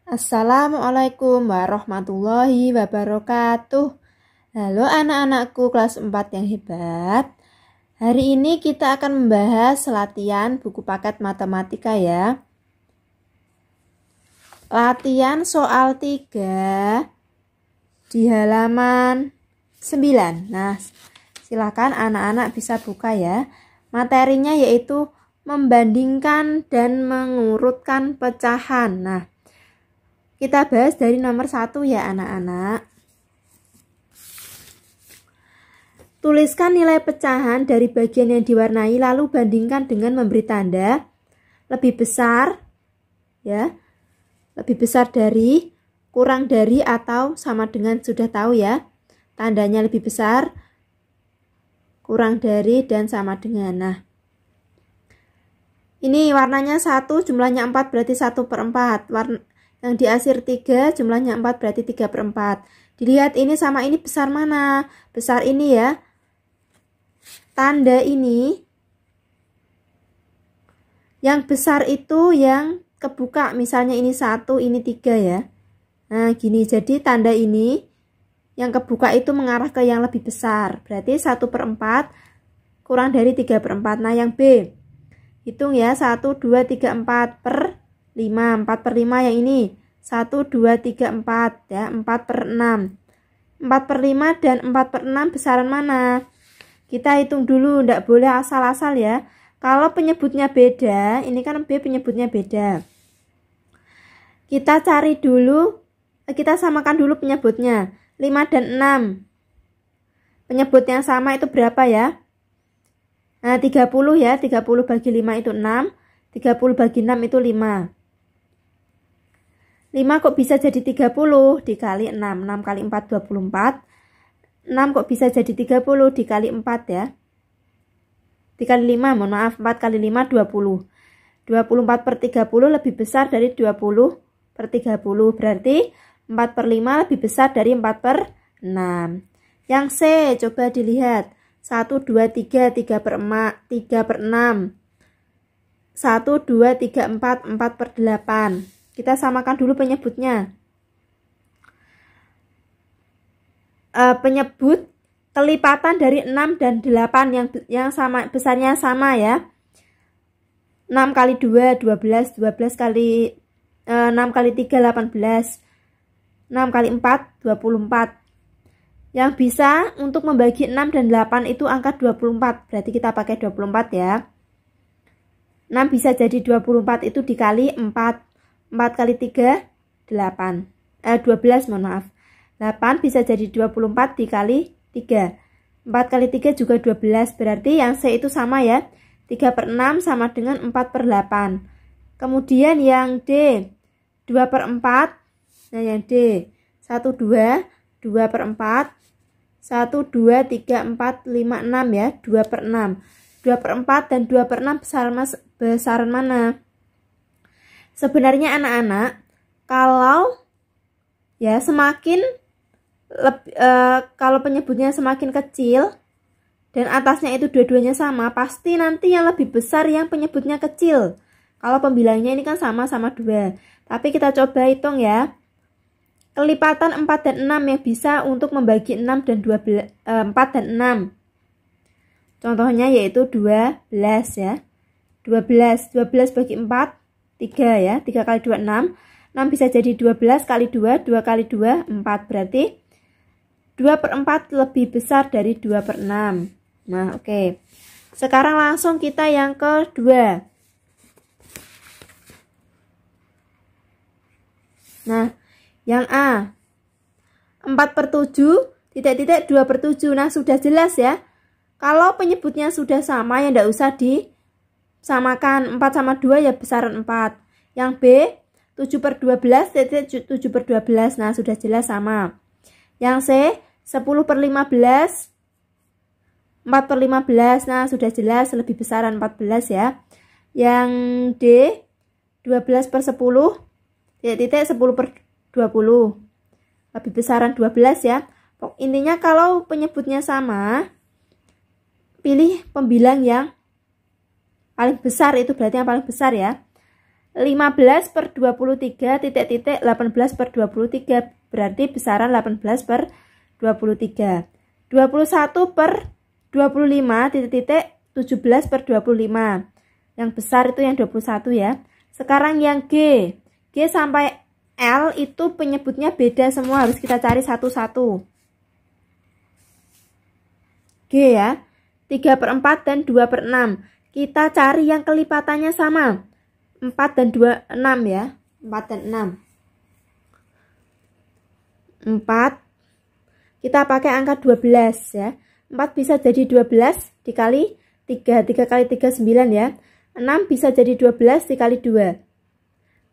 Assalamualaikum warahmatullahi wabarakatuh. Halo anak-anakku kelas 4 yang hebat. Hari ini kita akan membahas latihan buku paket matematika ya. Latihan soal 3 di halaman 9. Nah, silakan anak-anak bisa buka ya. Materinya yaitu membandingkan dan mengurutkan pecahan. Nah, kita bahas dari nomor 1 ya anak-anak. Tuliskan nilai pecahan dari bagian yang diwarnai lalu bandingkan dengan memberi tanda lebih besar ya. Lebih besar dari, kurang dari atau sama dengan, sudah tahu ya. Tandanya lebih besar, kurang dari dan sama dengan. Nah, ini warnanya 1, jumlahnya 4 berarti 1/4. Yang di akhir 3 jumlahnya 4 berarti 3/4. Dilihat ini sama ini besar mana? Besar ini ya. Tanda ini yang besar itu yang kebuka. Misalnya ini 1, ini 3 ya. Nah gini, jadi tanda ini yang kebuka itu mengarah ke yang lebih besar. Berarti 1/4 kurang dari 3/4. Nah yang B, hitung ya, 1, 2, 3, 4 per 5, 4/5 yang ini 1, 2, 3, 4 ya, 4/6. 4/5 dan 4/6 besaran mana? Kita hitung dulu, tidak boleh asal-asal ya. Kalau penyebutnya beda, ini kan B penyebutnya beda. Kita cari dulu, kita samakan dulu penyebutnya. 5 dan 6. Penyebut yang sama itu berapa ya? Nah 30 ya, 30 bagi 5 itu 6, 30 bagi 6 itu 5. 5 kok bisa jadi 30 dikali 6. 6 kali 4 24. 6 kok bisa jadi 30 dikali 4 ya. Dikali 5, mohon maaf, 4 kali 5 20. 24/30 lebih besar dari 20/30. Berarti 4/5 lebih besar dari 4/6. Yang C coba dilihat. 1, 2, 3, 3/6. 1, 2, 3, 4, 4/8. Kita samakan dulu penyebutnya. Penyebut kelipatan dari 6 dan 8 yang sama, besarnya sama ya. 6 kali 2 12, 12 kali 6 kali 3 18. 6 kali 4 24. Yang bisa untuk membagi 6 dan 8 itu angka 24. Berarti kita pakai 24 ya. 6 bisa jadi 24 itu dikali 4. 4 kali 3, 8. 12, mohon maaf. 8 bisa jadi 24 dikali 3. 4 kali 3 juga 12. Berarti yang C itu sama ya. 3/6 sama dengan 4/8. Kemudian yang D, 2/4. Nah yang D, 1, 2, 2/4. 1, 2, 3, 4, 5, 6 ya. 2/6. 2/4 dan 2/6 besaran mana? Sebenarnya anak-anak, kalau ya semakin kalau penyebutnya semakin kecil dan atasnya itu dua-duanya sama, pasti nanti yang lebih besar yang penyebutnya kecil. Kalau pembilangnya ini kan sama-sama 2. Tapi kita coba hitung ya. Kelipatan 4 dan 6 yang bisa untuk membagi 6 dan 4 dan 6. Contohnya yaitu 12 ya. 12 bagi 4 3 ya, 3 kali 2 6. 6 bisa jadi 12 kali 2, 2 kali 2 4. Berarti 2/4 lebih besar dari 2/6. Nah oke. Sekarang langsung kita yang kedua. Nah yang A, 4/7 titik-titik 2/7. Nah sudah jelas ya. Kalau penyebutnya sudah sama ya tidak usah disamakan. 4 sama 2 ya besaran 4. Yang B, 7/12 titik 7/12. Nah sudah jelas sama. Yang C, 10/15 4/15. Nah sudah jelas lebih besaran 14 ya. Yang D, 12/10 titik 10/20 lebih besaran 12 ya. Intinya kalau penyebutnya sama, pilih pembilang yang paling besar, itu berarti yang paling besar ya. 15 per 23 titik-titik 18 per 23 berarti besaran 18 per 23. 21 per 25 titik-titik 17 per 25. Yang besar itu yang 21 ya. Sekarang yang G. G sampai L itu penyebutnya beda semua, harus kita cari satu-satu. G ya, 3/4 dan 2/6. Kita cari yang kelipatannya sama, 4 dan 2, 6 ya, 4 dan 6. 4, kita pakai angka 12 ya, 4 bisa jadi 12 dikali 3, 3 kali 3 9 ya, 6 bisa jadi 12 dikali 2,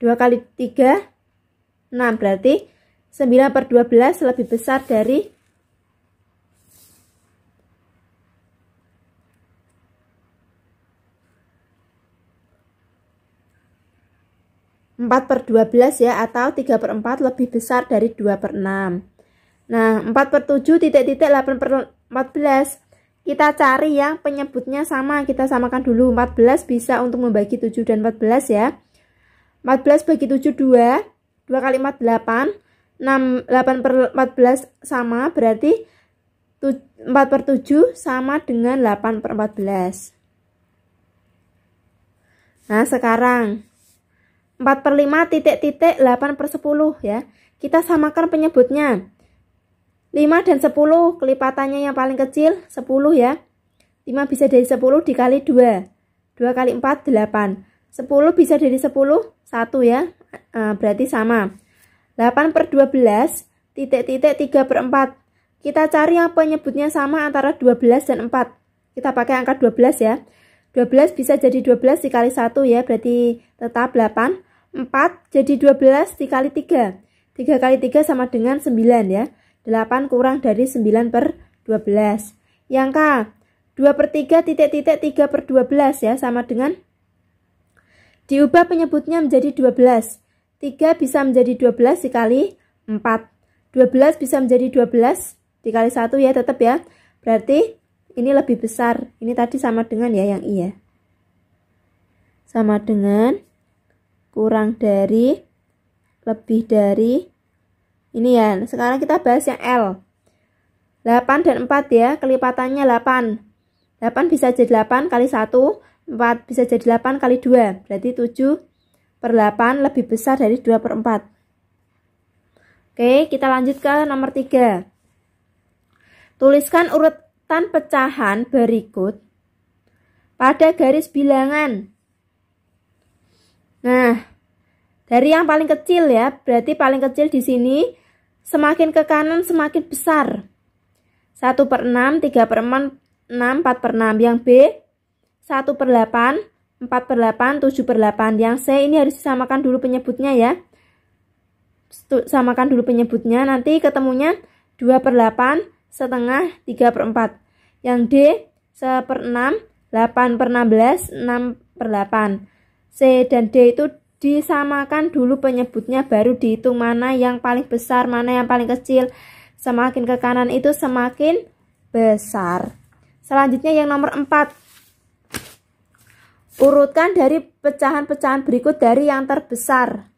2 kali 3 6, berarti 9 per 12 lebih besar dari 4 per 12 ya, atau 3/4 lebih besar dari 2/6. Nah, 4 per 7 titik-titik 8 per 14. Kita cari yang penyebutnya sama, kita samakan dulu. 14 bisa untuk membagi 7 dan 14 ya. 14 bagi 7 2. 2 kali 4 8, 8 per 14 sama, berarti 4 per 7 sama dengan 8 per 14. Nah sekarang 4 per 5 titik-titik 8 per 10 ya. Kita samakan penyebutnya. 5 dan 10 kelipatannya yang paling kecil 10 ya. 5 bisa dari 10 dikali 2. 2 kali 4 8. 10 bisa dari 10 1 ya. Berarti sama. 8 per 12 titik-titik 3/4. Kita cari yang penyebutnya sama antara 12 dan 4. Kita pakai angka 12 ya. 12 bisa jadi 12 dikali 1 ya, berarti tetap 8. 4 jadi 12 dikali 3. 3 kali 3 sama dengan 9 ya. 8 kurang dari 9 per 12. Yang K, 2 per 3 titik-titik 3 per 12 ya, sama dengan diubah penyebutnya menjadi 12. 3 bisa menjadi 12 dikali 4. 12 bisa menjadi 12 dikali 1 ya, tetap ya. Berarti ini lebih besar. Ini tadi sama dengan ya yang I ya. Sama dengan, kurang dari, lebih dari. Ini ya. Sekarang kita bahas yang L. 8 dan 4 ya. Kelipatannya 8. 8 bisa jadi 8 kali 1. 4 bisa jadi 8 kali 2. Berarti 7 per 8 lebih besar dari 2 per 4. Oke, kita lanjut ke nomor 3. Tuliskan urutan pecahan berikut pada garis bilangan. Nah, dari yang paling kecil ya, berarti paling kecil di sini semakin ke kanan semakin besar. 1 per 6, 3 per 6, 4 per 6. Yang B, 1 per 8, 4 per 8, 7 per 8. Yang C ini harus disamakan dulu penyebutnya ya. Samakan dulu penyebutnya, nanti ketemunya 2 per 8, setengah, 3 per 4. Yang D, 1 per 6, 8 per 16, 6 per 8. C dan D itu disamakan dulu penyebutnya, baru dihitung mana yang paling besar, mana yang paling kecil. Semakin ke kanan itu semakin besar. Selanjutnya yang nomor 4. Urutkan dari pecahan-pecahan berikut dari yang terbesar.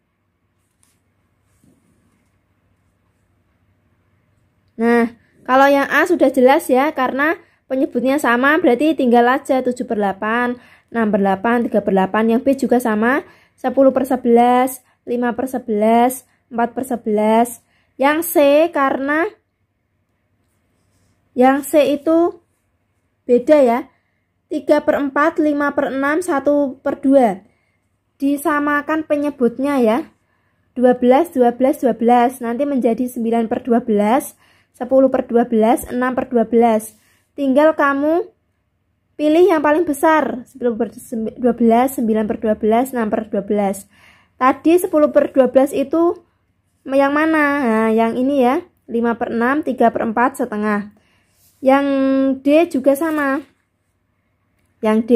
Nah, kalau yang A sudah jelas ya, karena penyebutnya sama, berarti tinggal aja 7 per 8, 6 per 8, 3 per 8. Yang B juga sama, 10 per 11, 5 per 11, 4 per 11. Yang C, karena yang C itu beda ya, 3 per 4, 5 per 6, 1 per 2. Disamakan penyebutnya ya, 12, 12, 12. Nanti menjadi 9 per 12, 10 per 12, 6 per 12. Tinggal kamu pilih yang paling besar, 10 per 12, 9 per 12, 6 per 12. Tadi 10 per 12 itu yang mana? Nah, yang ini ya, 5 per 6, 3 per 4, setengah. Yang D juga sama. Yang D,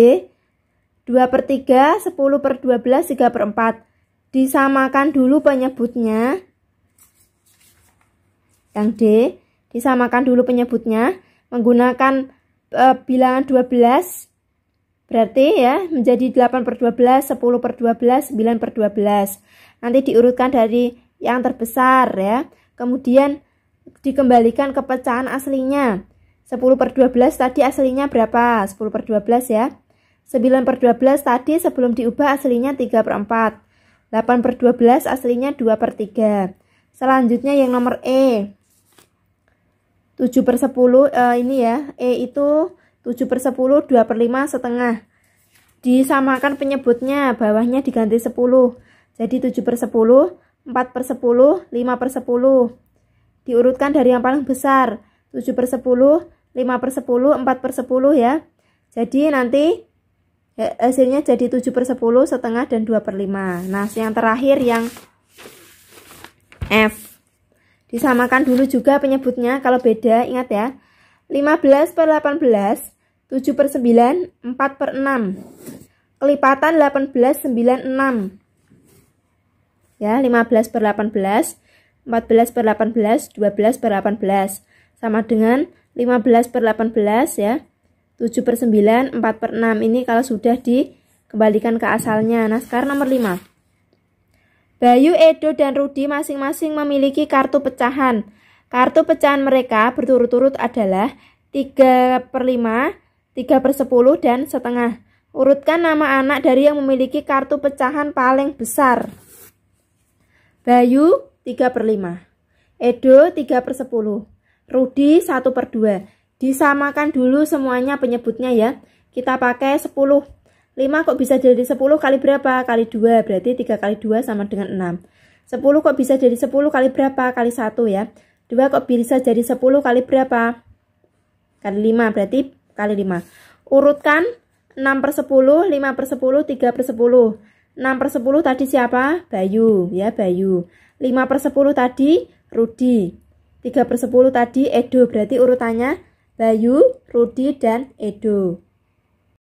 2 per 3, 10 per 12, 3 per 4. Disamakan dulu penyebutnya. Yang D, disamakan dulu penyebutnya. Menggunakan bilangan 12. Berarti ya menjadi 8 per 12, 10 per 12, 9 per 12. Nanti diurutkan dari yang terbesar ya. Kemudian dikembalikan ke pecahan aslinya. 10 per 12 tadi aslinya berapa? 10 per 12 ya. 9 per 12 tadi sebelum diubah aslinya 3 per 4. 8 per 12 aslinya 2 per 3. Selanjutnya yang nomor E. 7 per 10 ini ya. E itu 7 per 10, 2 per 5 setengah. Disamakan penyebutnya, bawahnya diganti 10. Jadi 7 per 10, 4 per 10, 5 per 10. Diurutkan dari yang paling besar. 7 per 10, 5 per 10, 4 per 10 ya. Jadi nanti hasilnya jadi 7 per 10 setengah dan 2 per 5. Nah yang terakhir yang F. Disamakan dulu juga penyebutnya, kalau beda ingat ya. 15 per 18, 7 per 9, 4 per 6. Kelipatan 18, 9, 6. Ya, 15 per 18, 14 per 18, 12 per 18. Sama dengan 15 per 18 ya. 7 per 9, 4 per 6. Ini kalau sudah dikembalikan ke asalnya. Nah, sekarang nomor 5. Bayu, Edo, dan Rudi masing-masing memiliki kartu pecahan. Kartu pecahan mereka berturut-turut adalah 3 per 5, 3 per 10, dan setengah. Urutkan nama anak dari yang memiliki kartu pecahan paling besar. Bayu 3 per 5, Edo 3 per 10, Rudi 1 per 2. Disamakan dulu semuanya penyebutnya ya. Kita pakai 10. 5 kok bisa jadi 10 kali berapa? Kali 2, berarti 3 kali 2 sama dengan 6. 10 kok bisa jadi 10 kali berapa? Kali 1 ya. 2 kok bisa jadi 10 kali berapa? Kali 5, berarti kali 5. Urutkan 6 per 10, 5 per 10, 3 per 10. 6 per 10 tadi siapa? Bayu ya, Bayu. 5 per 10 tadi Rudi. 3 per 10 tadi Edo. Berarti urutannya Bayu, Rudi, dan Edo.